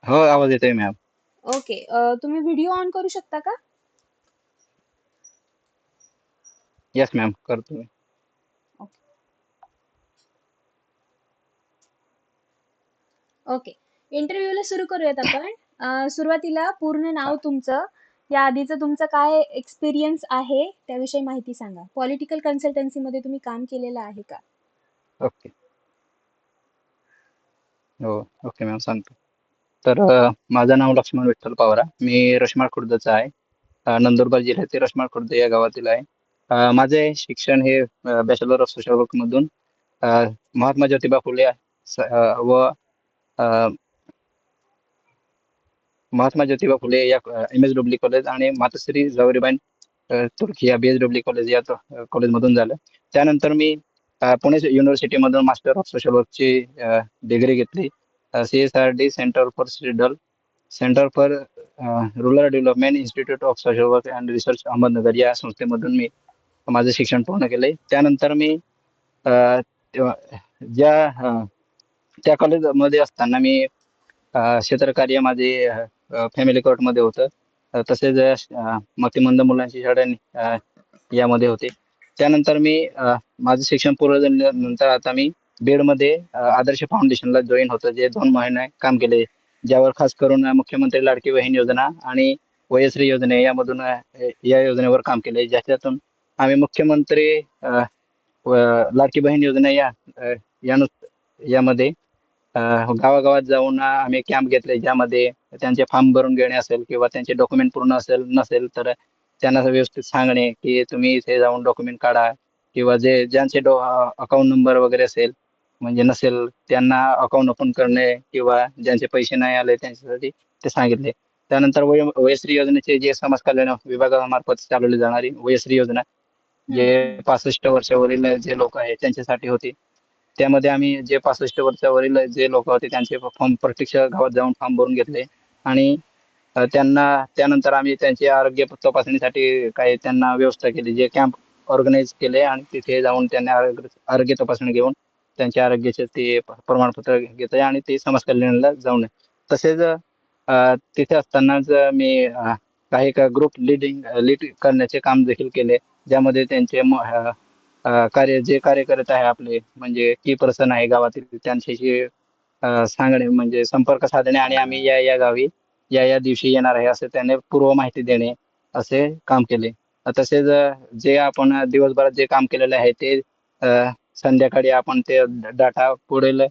हो, आवाज येतोय मॅम. ओके. तुम्ही व्हिडिओ ऑन करू शकता का? येस मॅम, करतो मी. ओके. ओके. इंटरव्ह्यूला सुरू करूयात आपण. सुरुवातीला पूर्ण नाव तुमचं, या आधीचं तुमचं काय एक्सपिरियन्स आहे त्याविषयी माहिती सांगा. पॉलिटिकल कन्सल्टन्सीमध्ये तुम्ही काम केलेलं आहे का? ओके. हो, ओके मॅम, सांगतो. तर माझं नाव लक्ष्मण विठ्ठल पवार. मी रशमाळ खुर्दचा आहे. नंदुरबार जिल्ह्यातील रशमाळ खुर्द या गावातील आहे. माझे शिक्षण हे बॅचलर ऑफ सोशल वर्क मधून अ, महात्मा ज्योतिबा फुले व अ, महात्मा ज्योतिबा फुले या MSW कॉलेज आणि मातोश्री जावरीबाई तुर्की या BSW कॉलेज या कॉलेजमधून झालं. त्यानंतर मी पुणे युनिव्हर्सिटीमधून मास्टर ऑफ सोशल वर्कची डिग्री घेतली. CSRD centre for rural development institute of social work and research Ahmednagar या संस्थेमधून मी माझं शिक्षण पूर्ण केलंय. त्यानंतर मी अ, तेव्हा- ज्या त्या कॉलेजमध्ये असताना मी क्षेत्रकार्य माझे फॅमिली कोर्टमध्ये होतं. तसेच मतिमंद मुलांची शाळा यामध्ये होते. त्यानंतर मी माझं शिक्षण पूर्ण झाल्यानंतर आता मी बीडमध्ये आदर्श फाउंडेशनला जॉईन होतो, जे 2 महिने काम केले. ज्यावर खास करून मुख्यमंत्री लाडकी बहीण योजना आणि वयश्री योजने यामधून या योजनेवर काम केले, ज्याच्यातून आम्ही मुख्यमंत्री व लाडकी बहीण योजना अ, यानु- यामध्ये गावागावात जाऊन आम्ही कॅम्प घेतले, ज्यामध्ये त्यांचे फॉर्म भरून घेणे असेल किंवा त्यांचे डॉक्युमेंट पूर्ण असेल नसेल तर त्यांना व्यवस्थित सांगणे की तुम्ही इथे जाऊन डॉक्युमेंट काढा, किंवा ज्यांचे अकाउंट नंबर वगैरे असेल म्हणजे नसेल त्यांना अकाउंट ओपन करणे, किंवा ज्यांचे पैसे नाही आले त्यांच्यासाठी ते सांगितले. त्यानंतर वयश्री योजनेचे जे समाज कल्याण विभागामार्फत चालवली जाणारी वयश्री योजना, हम्म, जे हम्म. 65 वर्षावरील जे लोक आहेत त्यांच्यासाठी होती. त्यामध्ये आम्ही जे 65 वर्षावरील जे लोक होते त्यांचे फॉर्म प्रत्यक्ष गावात जाऊन फॉर्म भरून घेतले. आणि त्यांना त्यानंतर आम्ही त्यांची आरोग्य तपासणीसाठी काही त्यांना व्यवस्था केली, जे कॅम्प ऑर्गनाईज केले आणि तिथे जाऊन त्यांना आरोग्य तपासणी घेऊन त्यांच्या आरोग्याचे ते प्रमाणपत्र घेत आहे आणि ते समाज कल्याणला जाऊन आहे. तसेच तिथे असतानाच मी काही ग्रुप लीड करण्याचे काम देखील केले, ज्यामध्ये त्यांचे जे कार्य करत आहे आपले म्हणजे की पर्सन आहे गावातील त्यांच्याशी सांगणे म्हणजे संपर्क साधणे, आणि आम्ही या या गावी या दिवशी येणार आहे असं त्याने पूर्व माहिती देणे, असे काम केले. तसेच जे आपण दिवसभरात जे काम केलेले आहे ते अ, संध्याकाळी आपण ते डाटा पुढील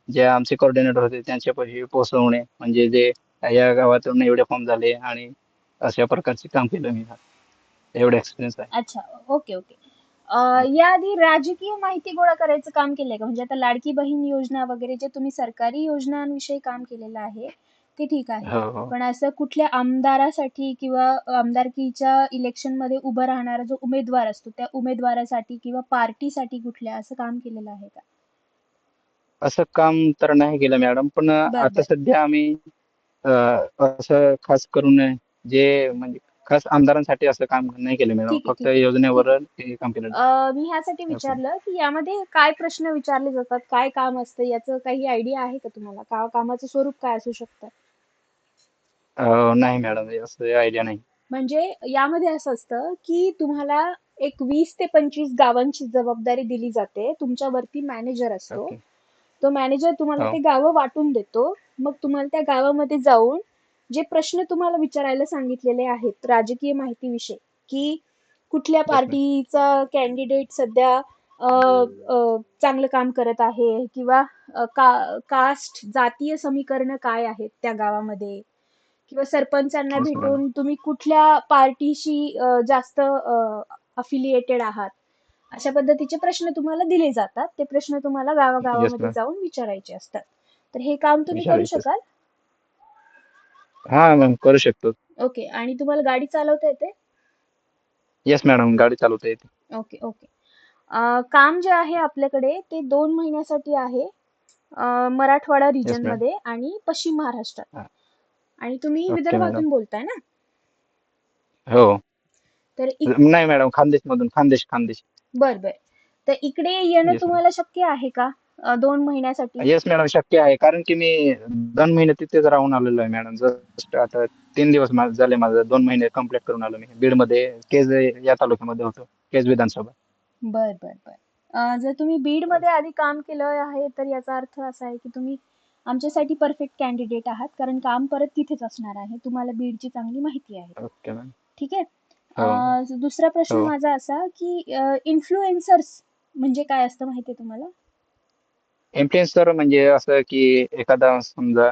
जे आमचे कोऑर्डिनेटर होते त्यांच्यापाशी पोहोचवणे, म्हणजे जे या गावातून एवढे फॉर्म झाले आणि अशा प्रकारचे काम केलं मी. एवढे एक्सपिरियन्स आहे. अच्छा. Okay, okay. याआधी राजकीय माहिती गोळा करायचं काम केलंय का? म्हणजे आता लाडकी बहीण योजना वगैरे जे तुम्ही सरकारी योजनांविषयी काम केलेलं आहे, ते ठीक आहे. हो, हो. पण असं कुठल्या आमदारासाठी किंवा आमदारकीच्या इलेक्शनमध्ये उभं राहणारा जो उमेदवार असतो, त्या उमेदवारासाठी किंवा पार्टीसाठी कुठल्या असं काम केलेलं आहे का? असं काम तर नाही केलं मॅडम, पण बरं, आता बरं. सध्या आम्ही अ, असं खास करून जे म्हणजे खास आमदारांसाठी असं काम नाही केलं मॅडम, ठीक आहे, फक्त ठीक आहे. ठीक योजनेवर आहे. हे काम केलं. मी ह्यासाठी ओके. विचारलं की यामध्ये काय प्रश्न विचारले जातात, काय काम असतं, याचं काही आयडिया आहे का तुम्हाला? कामाचं स्वरूप काय असू शकतं? नाही मॅडम, असं आयडिया नाही. म्हणजे यामध्ये असं असतं की तुम्हाला एक 20 ते 25 गावांची जबाबदारी दिली जाते. तुमच्यावरती मॅनेजर असतो. ओके. तो मॅनेजर तुम्हाला हो. ते गावं वाटून देतो. मग तुम्हाला त्या गावामध्ये जाऊन जे प्रश्न तुम्हाला विचारायला सांगितलेले आहेत राजकीय माहितीविषयी, की कुठल्या येस मॅम. पार्टीचा कॅन्डिडेट सध्या चांगलं काम करत आहे, किंवा कास्ट जातीय समीकरण काय आहेत त्या गावामध्ये, किंवा सरपंचांना येस मॅडम. भेटून तुम्ही कुठल्या पार्टीशी जास्त अफिलिएटेड आहात, अशा पद्धतीचे प्रश्न तुम्हाला दिले जातात. ते प्रश्न तुम्हाला येस गावागावामध्ये मॅम. जाऊन विचारायचे असतात. तर हे काम तुम्ही करू विचारायचं. शकाल? हा मॅम, करू शकतो. ओके. आणि तुम्हाला गाडी चालवता येते? येस मॅडम, गाडी चालवता येते. Okay, okay. काम जे आहे आपल्याकडे ते 2 महिन्यासाठी आहे. Marathwada yes region ma'am. मध्ये आणि पश्चिम महाराष्ट्रात. आणि तुम्ही ओके मॅडम. विदर्भातून बोलताय ना? हो. तर नाही मॅडम, खानदेश मधून, खानदेश खानदेश. बर, बर. तर इकडे येणं येस मॅम. तुम्हाला शक्य आहे का? 2 महिन्यासाठी? येस मॅडम, शक्य आहे. कारण की मी 2 महिने तिथेच राहून आलेलो आहे मॅडम. जस्ट आता 3 दिवस झाले माझं 2 महिने कंप्लीट करून आलो मी. बीडमध्ये केज या तालुक्यामध्ये होतो. केज विधानसभा. बर बर बर. जर तुम्ही बीडमध्ये आधी काम केलं आहे तर याचा अर्थ असा आहे की तुम्ही आमच्यासाठी परफेक्ट कॅन्डिडेट आहात, कारण काम परत तिथेच असणार आहे. तुम्हाला बीडची चांगली माहिती आहे. Okay ma'am. ठीक आहे. हो, दुसरा प्रश्न हो. माझा असा की इन्फ्लुएन्सर्स म्हणजे काय असतं माहिती आहे तुम्हाला? इन्फ्लुएन्सर म्हणजे असं की एखादा समजा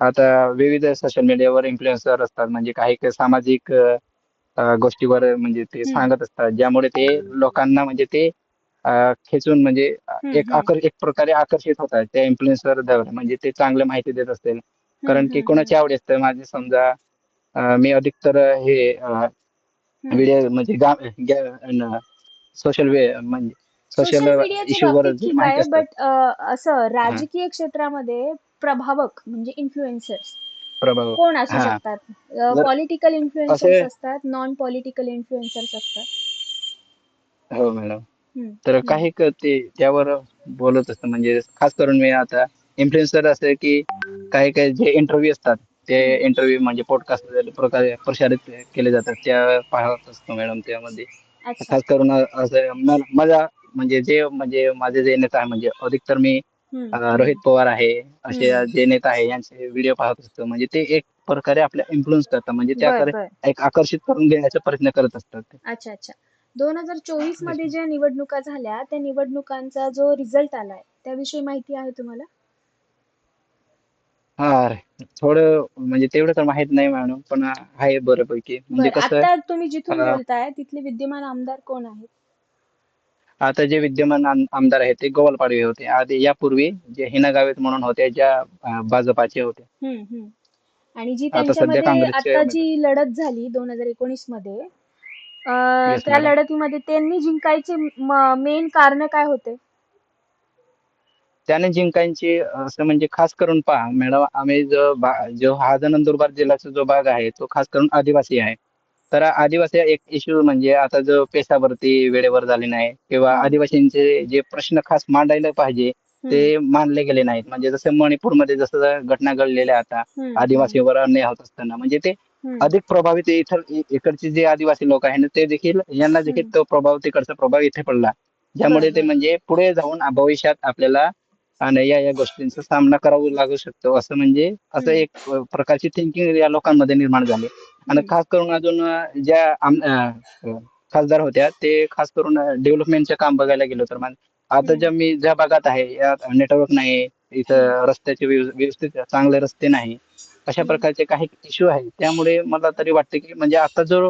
आता विविध सोशल मीडियावर इन्फ्लुएन्सर असतात. म्हणजे काही काही सामाजिक गोष्टीवर म्हणजे ते हम्म सांगत असतात. ज्यामुळे ते लोकांना म्हणजे ते खेचून म्हणजे हम्म. एक प्रकारे आकर्षित होतात त्या इन्फ्लुएन्सर म्हणजे ते चांगलं माहिती देत असतील. कारण की हम्म. कोणाची आवड असते माझे समजा मी अधिकतर हे हम्म. व्हिडिओ म्हणजे सोशल वे म्हणजे सोशल सोशल मीडियाच्या इश्यूवर बाबतीत जे ठीक माहिती आहे, असतात. बट असं हा, राजकीय क्षेत्रामध्ये प्रभावक म्हणजे इन्फ्लुएन्सर्स प्रभाव. कोण असू हा, शकतात? जर पॉलिटिकल असे इन्फ्लुएन्सर्स असतात, नॉन पॉलिटिकल इन्फ्लुएन्सर्स असतात. हो मॅडम. हम्म तर हम्म काही ते त्यावर बोलत असतं. म्हणजे खास करून मी आता इन्फ्लुएन्सर असं की काही काही जे इंटरव्ह्यू असतात ते हम्म. इंटरव्ह्यू म्हणजे पॉडकास्ट प्रकारे प्रसारित केले जातात त्या पाहत असतो मॅडम त्यामध्ये. अच्छा. खास करून असं माझा म्हणजे म्हणजे माझे जे नेता आहे म्हणजे अधिकतर मी रोहित हम्म. पवार आहे असे हम्म. जे नेता आहे यांचे व्हिडिओ पाहत असतो. म्हणजे ते एक प्रकारे आपल्या इन्फ्लुएन्स करतात. म्हणजे बर त्याकडे बर. एक आकर्षित करून घेण्याचा प्रयत्न करत असतात ते. अच्छा अच्छा. 2024 Yes, मध्ये ma'am. ज्या निवडणुका झाल्या त्या निवडणुकांचा जो रिझल्ट आलाय त्याविषयी माहिती आहे तुम्हाला? हा, थोडं म्हणजे तेवढं तर माहित नाही मॅडम, पण आहे बऱ्यापैकी. म्हणजे बर, कसं आता तुम्ही जिथून अं, बोलताय तिथले विद्यमान आमदार कोण आहेत? आता जे विद्यमान आमदार आहेत ते गोपाल होते. आधी यापूर्वी जे हिना गावित म्हणून होते ज्या भाजपाचे होते. हम्म. आणि जी आता सध्या त्यांच्यामध्ये काँग्रेसचे आता जी उमेदवार. लढत झाली 2019 मध्ये, येस त्या मॅडम. लढतीमध्ये त्यांनी जिंकायचे मेन कारण काय होते? त्याने जिंकायची असं म्हणजे खास करून पहा मॅडम, आम्ही जो हा जो नंदुरबार जिल्ह्याचा जो भाग आहे तो खास करून आदिवासी आहे. तर आदिवासी एक इश्यू म्हणजे आता जो पेशा भरती वेळेवर झाली नाही किंवा हम्म आदिवासींचे जे प्रश्न खास मांडायला पाहिजे हम्म ते मानले गेले नाहीत. म्हणजे जसं मणिपूरमध्ये जसं घटना घडलेल्या आता हम्म. आदिवासीवर अन्याय होत असताना म्हणजे ते हम्म अधिक प्रभावित इकडचे जे आदिवासी लोक आहेत ना ते देखील यांना देखील हम्म तो प्रभाव तिकडचा प्रभाव इथे पडला. बर ज्यामुळे ते बर. म्हणजे पुढे जाऊन भविष्यात आपल्याला आणि या गोष्टींचा सामना करावा लागू शकतो असं म्हणजे असं हम्म एक प्रकारची थिंकिंग या लोकांमध्ये निर्माण झाली. आणि हम्म खास करून अजून ज्या खासदार होत्या ते खास करून डेव्हलपमेंटचे काम बघायला गेलो तर आता हम्म मी ज्या भागात आहे यात नेटवर्क नाही, हम्म इथं रस्त्याचे व्यवस्थित चांगले रस्ते नाही, अशा हम्म प्रकारचे काही इश्यू आहेत. त्यामुळे मला तरी वाटते की म्हणजे आता जो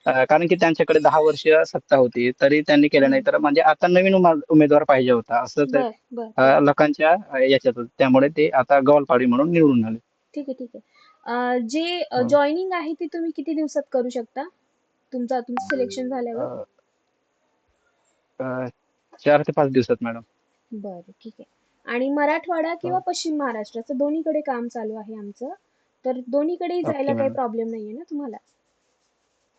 कारण की त्यांच्याकडे 10 वर्ष सत्ता होती तरी त्यांनी केलं नाही. हम्म. तर म्हणजे आता नवीन उमेदवार पाहिजे होता असं बर बर बर. लोकांच्या याच्यात होतं. त्यामुळे ते आता गवलपाडी म्हणून निवडून आले. ठीक आहे. जे हो. जॉईनिंग आहे ती तुम्ही किती दिवसात करू शकता, तुमचं सिलेक्शन झाल्यावर? अ, अ, 4 ते 5 दिवसात मॅडम. बरं, ठीक आहे. आणि मराठवाडा किंवा हो. पश्चिम महाराष्ट्राचं दोन्हीकडे काम चालू आहे आमचं, तर दोन्हीकडेही जायला ओके काही मॅडम. प्रॉब्लेम नाहीये ना तुम्हाला?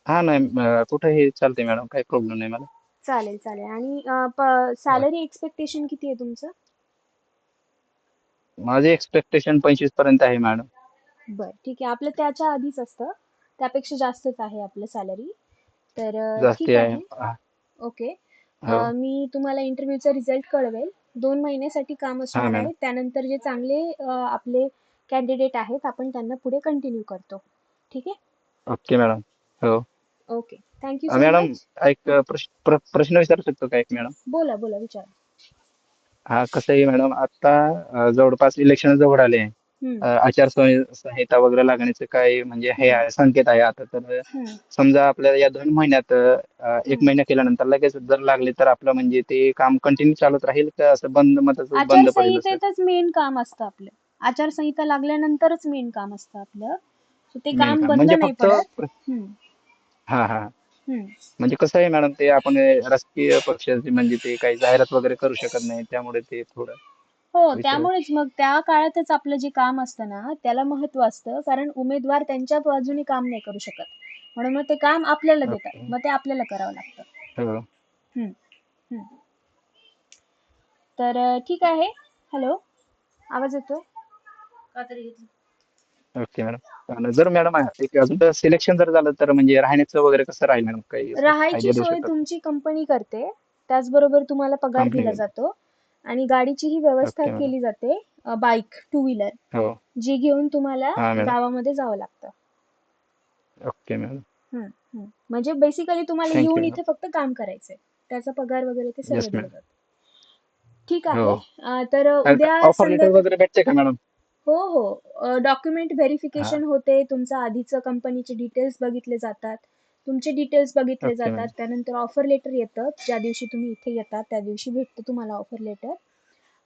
हा नाही, कुठेही चालते मॅडम, काही प्रॉब्लेम नाही मला. चालेल. आणि अ, सॅलरी एक्सपेक्टेशन किती आहे तुमचं? माझे एक्सपेक्टेशन 25 पर्यंत आहे मॅडम. बरं, ठीक आहे. आपलं त्याच्या आधीच असतं, त्यापेक्षा जास्तच आहे आपलं सॅलरी. तर जास्ती ठीक आहे. आहे. ओके. हो. मी तुम्हाला इंटरव्ह्यूचा रिझल्ट कळवेल. 2 महिन्यासाठी काम हा असणार मॅडम. आहे. त्यानंतर जे चांगले आपले कॅन्डिडेट आहेत आपण त्यांना पुढे कंटिन्यू करतो. ठीक आहे? Okay madam. हो. Okay. Thank you so madam, much. एक प्रश्न विचारू शकतो का एक मॅडम? बोला विचारा. हा, कसं आहे मॅडम, आता जवळपास इलेक्शन जवळ आले. हम्म संहिता वगैरे लागण्याचे काय म्हणजे हे हम्म आहे संकेत आहे आता. तर हम्म समजा आपल्याला या 2 महिन्यात 1 महिना केल्यानंतर लगेच जर लागले तर आपलं म्हणजे ते काम कंटिन्यू चालत राहील का असं मधातच बंद पडेल असं? आचारसंहितेतच मेन काम असतं आपलं. आचारसंहिता लागल्यानंतरच मेन काम असतं आपलं. So ते मेन काम काम बंद म्हणजे नाही फक्त पडत. हम्म हा. हम्म. म्हणजे कसं आहे मॅडम, ते आपण राजकीय पक्षाचे म्हणजे ते काही जाहिरात वगैरे करू शकत नाही. त्यामुळे ते थोडं हो, विचार. त्यामुळेच मग त्या काळातच आपलं जे काम असतं ना त्याला महत्त्व असतं, कारण उमेदवार त्यांच्या बाजूने काम नाही करू शकत. म्हणून मग ते काम आपल्याला देतात. ओके. मग ते आपल्याला करावं लागतं. हो. हम्म हम्म. तर ठीक आहे. हॅलो, आवाज येतोय? Okay madam. आणि जर मॅडम एक अजून सिलेक्शन जर झालं तर म्हणजे राहण्याचं वगैरे कसं राहील मॅडम, काही असं राहायची आयडिया देऊ सोय शकता? तुमची कंपनी करते. त्याचबरोबर तुम्हाला पगार कंपनी दिला जातो आणि गाडीचीही व्यवस्था ओके मॅडम. केली जाते. बाईक, टू व्हीलर, हो. जी घेऊन तुम्हाला हां मॅडम. गावामध्ये जावं लागतं. Okay madam. हम्म, म्हणजे बेसिकली तुम्हाला थँक येऊन यू मॅडम. इथे फक्त काम करायचंय. त्याचा पगार वगैरे ते सर्व येस दिलं मॅडम. जातं. ठीक हो. आहे. तर उद्या ऑफर लेटर वगैरे भेटते का मॅडम? हो, हो. डॉक्युमेंट हां. व्हेरिफिकेशन होते. तुमचं आधीचं कंपनीचे डिटेल्स बघितले जातात. तुमचे डिटेल्स बघितले ओके जातात. मॅडम. त्यानंतर ऑफर लेटर येतं. ज्या दिवशी तुम्ही इथे येता त्या दिवशी भेटतं तुम्हाला ऑफर लेटर.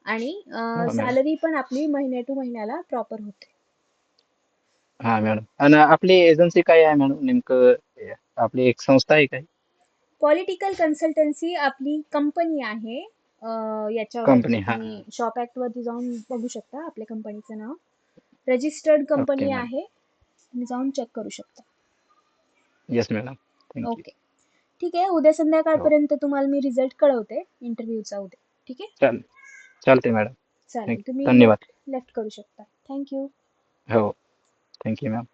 आणि हो मॅडम. सॅलरी पण आपली महिन्या टू महिन्याला प्रॉपर होते. हां मॅडम. आणि आपली एजन्सी काय आहे मॅडम नेमकं? आपली एक संस्था आहे काय? पॉलिटिकल कन्सल्टन्सी आपली कंपनी आहे. याच्यावरती कंपनी. हां. तुम्ही शॉप ऍक्ट वरती जाऊन बघू शकता आपल्या कंपनीचं नाव. Registered okay company madam. आहे. तुम्ही जाऊन चेक करू शकता. Yes madam. Thank you. Okay. ठीक आहे. उद्या हो. संध्याकाळपर्यंत तुम्हाला मी रिझल्ट कळवते इंटरव्ह्यूचा उद्या. ठीक आहे? चालते मॅडम. चालेल. थँक तुम्ही धन्यवाद. लेफ्ट करू शकता. Thank you. हो. Thank you ma'am.